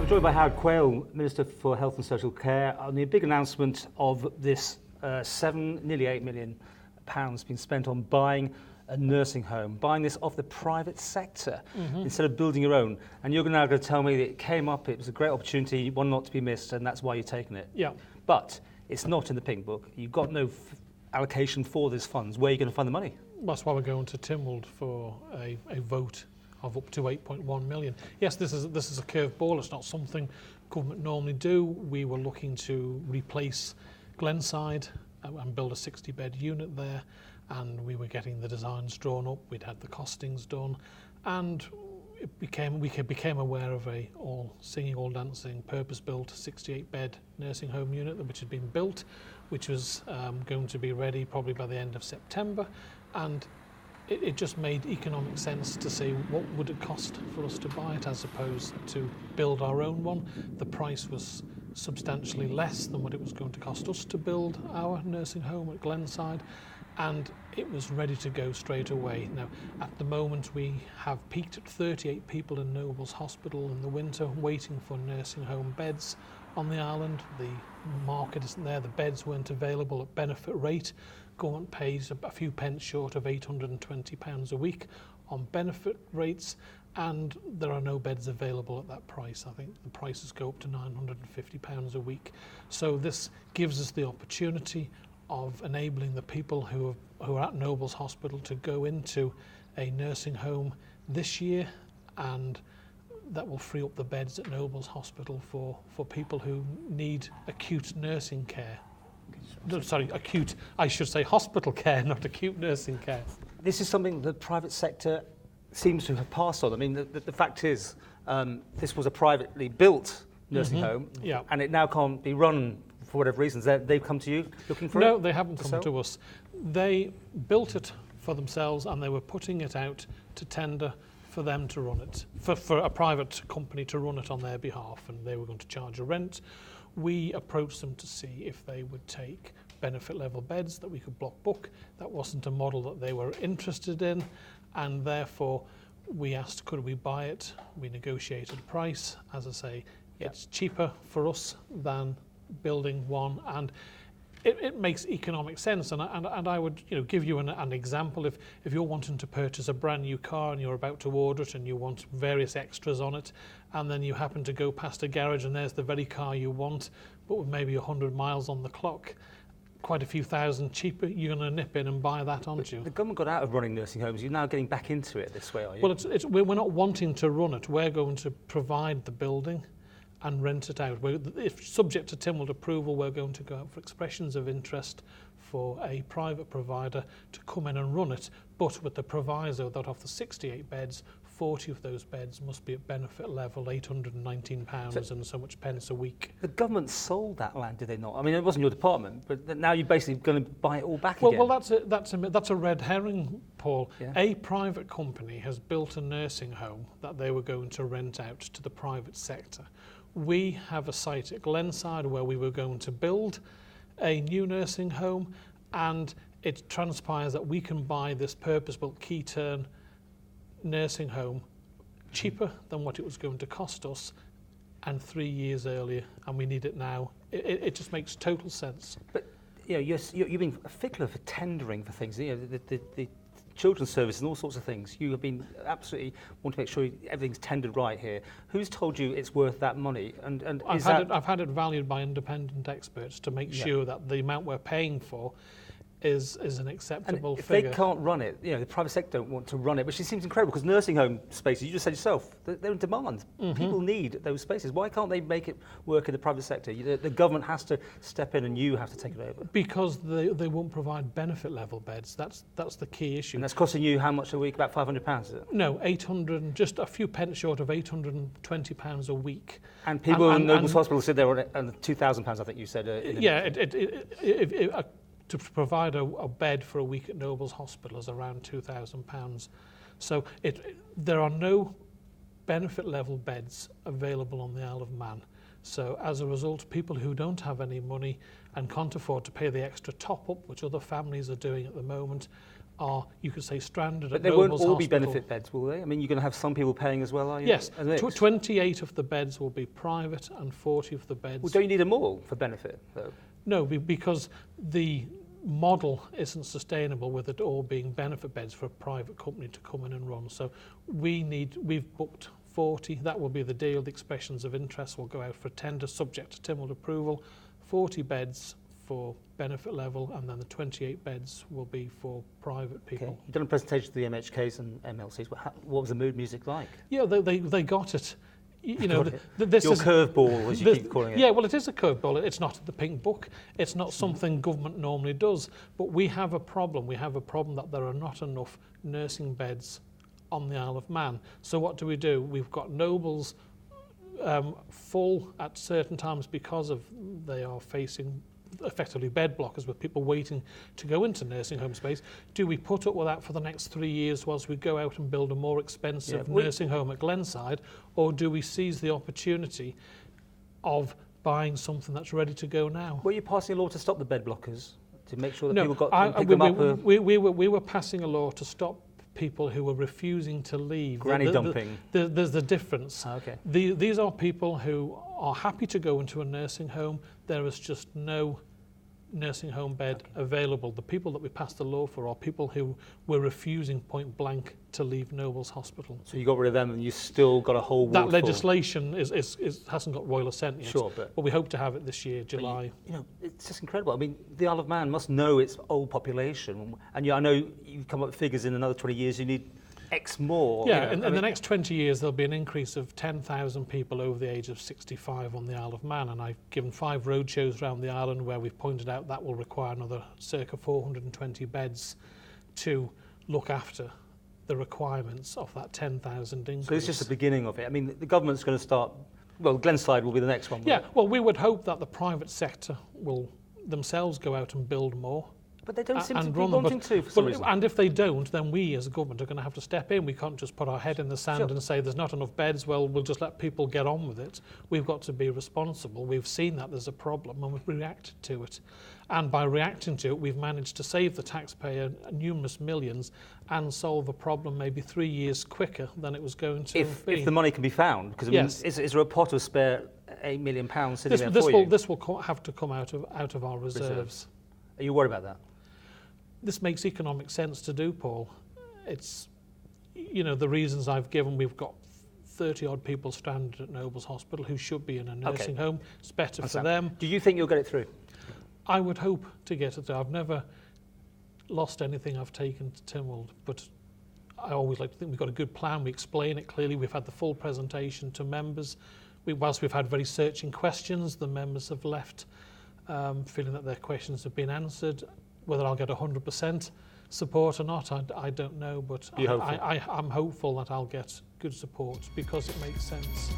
I'm joined by Howard Quayle, Minister for Health and Social Care, on the big announcement of this nearly £8 million being spent on buying a nursing home, buying this off the private sector instead of building your own. And you're now going to tell me that it came up, it was a great opportunity, one not to be missed, and that's why you're taking it. Yeah. But it's not in the pink book. You've got no allocation for these funds. Where are you going to find the money? That's why we're going to Tynwald for a vote of up to 8.1 million. Yes, this is a curved ball. It's not something government normally do. We were looking to replace Glenside and build a 60-bed unit there, and we were getting the designs drawn up. We'd had the costings done, and we became aware of a all singing, all dancing, purpose-built 68-bed nursing home unit which had been built, which was going to be ready probably by the end of September, and it just made economic sense to say what would it cost for us to buy it as opposed to build our own one. The price was substantially less than what it was going to cost us to build our nursing home at Glenside, and it was ready to go straight away. Now, at the moment we have peaked at 38 people in Nobles Hospital in the winter waiting for nursing home beds on the island. The market isn't there, the beds weren't available at benefit rate. Government pays a few pence short of £820 a week on benefit rates, and there are no beds available at that price. I think the prices go up to £950 a week. So this gives us the opportunity of enabling the people who are at Nobles Hospital to go into a nursing home this year, and that will free up the beds at Nobles Hospital for people who need acute nursing care. No, sorry, acute, I should say hospital care, not acute nursing care. This is something the private sector seems to have passed on. I mean, the fact is, this was a privately built nursing home, and it now can't be run for whatever reasons. They've come to you looking for it? No, they haven't come to us. They built it for themselves, and they were putting it out to tender for them to run it, for a private company to run it on their behalf, and they were going to charge a rent. We approached them to see if they would take benefit level beds that we could block book. That wasn't a model that they were interested in, and therefore we asked, could we buy it? We negotiated a price. As I say, it's cheaper for us than building one, and it makes economic sense. And I would give you an example. If you're wanting to purchase a brand new car and you're about to order it and you want various extras on it, and then you happen to go past a garage and there's the very car you want, but with maybe 100 miles on the clock, quite a few thousand cheaper, you're going to nip in and buy that, aren't you? The government got out of running nursing homes. You're now getting back into it this way, are you? Well, we're not wanting to run it. We're going to provide the building and rent it out. If subject to Tynwald approval, we're going to go out for expressions of interest for a private provider to come in and run it, but with the proviso that of the 68 beds, 40 of those beds must be at benefit level, £819 and so much pence a week. The government sold that land, did they not? I mean, it wasn't your department, but now you're basically going to buy it all back again. Well, that's a red herring, Paul. Yeah. A private company has built a nursing home that they were going to rent out to the private sector. We have a site at Glenside where we were going to build a new nursing home, and it transpires that we can buy this purpose-built key turn nursing home cheaper than what it was going to cost us, and 3 years earlier, and we need it now. It just makes total sense. But you're being a fickler for tendering for things. The children's service and all sorts of things. You have been absolutely want to make sure everything's tendered right here. Who's told you it's worth that money? And I've had it valued by independent experts to make sure that the amount we're paying for is an acceptable and if figure. they can't run it, the private sector don't want to run it, which seems incredible, because nursing home spaces, you just said yourself, they're in demand. People need those spaces. Why can't they make it work in the private sector? The government has to step in and you have to take it over. Because they won't provide benefit level beds. That's the key issue. And that's costing you how much a week? About £500, is it? No, 800, just a few pence short of £820 a week. And people in Nobles Hospital said they were on £2,000, I think you said. To provide a bed for a week at Nobles Hospital is around £2,000. So there are no benefit level beds available on the Isle of Man. So as a result, people who don't have any money and can't afford to pay the extra top up, which other families are doing at the moment, are, you could say, stranded But at they Nobles won't all be Hospital. benefit beds, will they? I mean, you're going to have some people paying as well, are you? Yes, A mix? 28 of the beds will be private and 40 of the beds... Well, don't you need them all for benefit, though? No, because the model isn't sustainable with it all being benefit beds for a private company to come in and run. So we've booked 40. That will be the deal. The expressions of interest will go out for tender subject to Tynwald approval. 40 beds for benefit level, and then the 28 beds will be for private people. Okay. You've done a presentation to the MHKs and MLCs. What was the mood music like? Yeah, they got it. You know, this your curveball, as you keep calling it. Yeah, well, it is a curveball. It's not the pink book. It's not something government normally does. But we have a problem. We have a problem that there are not enough nursing beds on the Isle of Man. So what do? We've got Nobles full at certain times because of they are facing effectively bed blockers with people waiting to go into nursing home space. Do we put up with that for the next 3 years whilst we go out and build a more expensive nursing home at Glenside, or do we seize the opportunity of buying something that's ready to go now? Were you passing a law to stop the bed blockers, to make sure that No, people got pick them up? We were passing a law to stop people who were refusing to leave. Granny dumping. There's the difference. Okay. These are people who are happy to go into a nursing home. There is just no nursing home bed available. The people that we passed the law for are people who were refusing point blank to leave Nobles Hospital. So you got rid of them and you still got a whole ward That legislation hasn't got royal assent yet. Sure, but we hope to have it this year, July. You know, it's just incredible. I mean, the Isle of Man must know its old population. And I know you've come up with figures in another 20 years, you need X more. Yeah, in the next 20 years, there'll be an increase of 10,000 people over the age of 65 on the Isle of Man. And I've given 5 roadshows around the island where we've pointed out that will require another circa 420 to look after the requirements of that 10,000 increase. So it's just the beginning of it. I mean, the government's going to start, well, Glenside will be the next one. Yeah, well, we would hope that the private sector will themselves go out and build more. But they don't seem to be wanting to, for some reason. And if they don't, then we as a government are going to have to step in. We can't just put our head in the sand and say there's not enough beds, well, we'll just let people get on with it. We've got to be responsible. We've seen that there's a problem and we've reacted to it. And by reacting to it, we've managed to save the taxpayer numerous millions and solve a problem maybe 3 years quicker than it was going to be. If the money can be found, because I mean, is there a pot of spare £8 million sitting there for you? This will have to come out of our reserves. Are you worried about that? This makes economic sense to do, Paul. It's, you know, the reasons I've given. We've got 30 odd people stranded at Nobles Hospital who should be in a nursing home. It's better for them. Do you think you'll get it through? I would hope to get it through. I've never lost anything I've taken to Tynwald, but I always like to think we've got a good plan. We explain it clearly. We've had the full presentation to members. Whilst we've had very searching questions, the members have left feeling that their questions have been answered. Whether I'll get 100% support or not, I don't know, but I'm hopeful that I'll get good support because it makes sense.